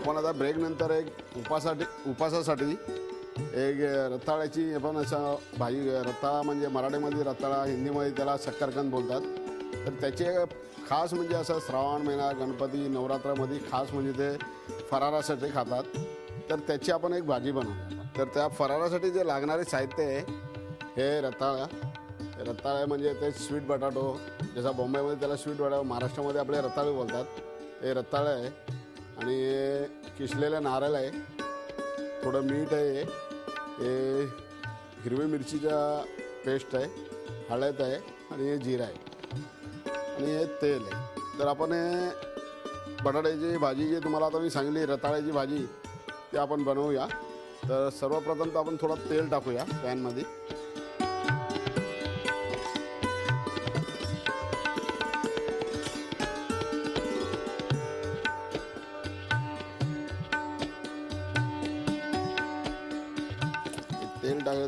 आपण आता ब्रेक नंतर एक उपासासाठी एक रताळ्याची आपण असं भाजी, रताळा म्हणजे मराठीमध्ये रताळा, हिंदीमध्ये त्याला शक्करकंद बोलतात. तर त्याचे खास म्हणजे असं श्रावण महिना, गणपती, नवरात्रामध्ये खास म्हणजे ते फराळासाठी खातात. तर त्याची आपण एक भाजी बनवू. तर त्या फराळासाठी जे लागणारे साहित्य आहे हे रताळा म्हणजे ते स्वीट बटाटो, जसा बॉम्बेमध्ये त्याला स्वीट बटाटो, महाराष्ट्रामध्ये आपले रताळे बोलतात. हे रताळे आहे आणि किसलेलं नारळ आहे, थोडं मीठ आहे, हे हिरवी मिरचीचा पेस्ट आहे, हळद आहे आणि हे जिरा आहे आणि हे तेल आहे. तर आपण बटाट्याची भाजी जी तुम्हाला आता मी सांगितली रताळ्याची भाजी ती आपण बनवूया. तर सर्वप्रथम तर आपण थोडं तेल टाकूया पॅनमध्ये.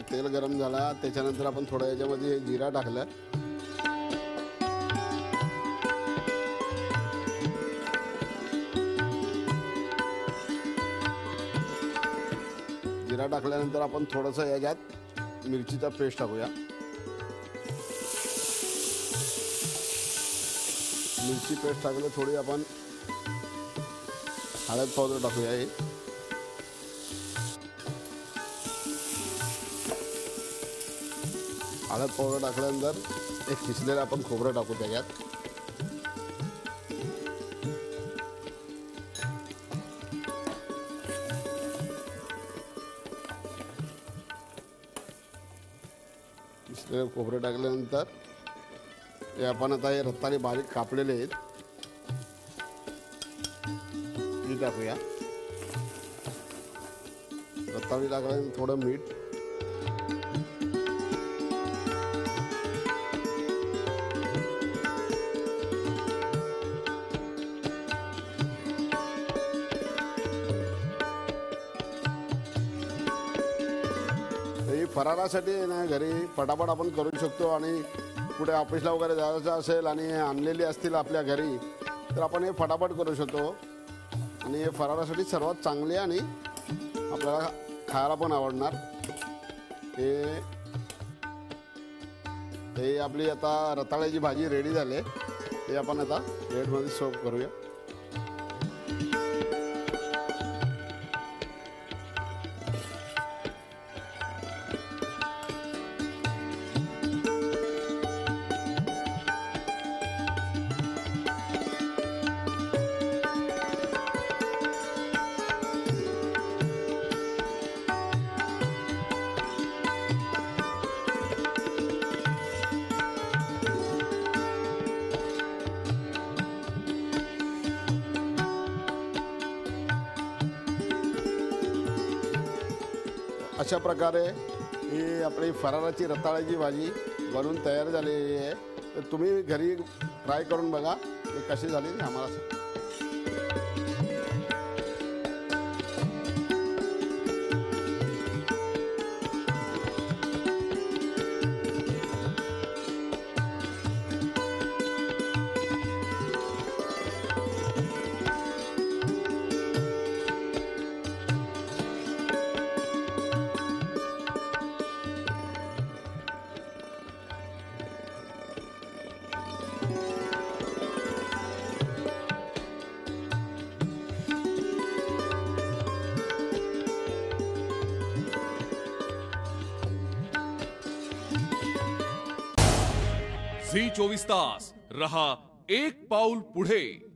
तेल गरम झाला त्याच्यानंतर आपण थोडं याच्यामध्ये जिरा टाकलं. जिरा टाकल्यानंतर आपण थोडंसं याच्यात मिरचीचा पेस्ट टाकूया. मिरची पेस्ट टाकलं, थोडी आपण हळद पावडर टाकूया. हे हळद पावडर टाकल्यानंतर एक खिसलेलं आपण खोबरं टाकू त्याच्यात. खिसलेलं खोबरं टाकल्यानंतर हे आपण आता हे रताळे बारीक कापलेले आहेत ती टाकूया. रताळे टाकल्यानंतर थोडं मीठ, फराळासाठी ना घरी पटापट आपण करू शकतो. आणि कुठे ऑफिसला वगैरे जायचं असेल आणि आणलेली असतील आपल्या घरी तर आपण हे फटाफट करू शकतो. आणि हे फराळासाठी सर्वात चांगले आणि आपल्याला खायला पण आवडणार. हे आपली आता रताळ्याची भाजी रेडी झाली. ते आपण आता प्लेटमध्ये सर्व करूया. अशा प्रकारे ही आपली फराळाची रताळ्याची भाजी बनवून तयार झालेली आहे. तर तुम्ही घरी ट्राय करून बघा की कशी झाली आम्हाला सांगा. झी 24 तास रहा एक पाऊल पुढे.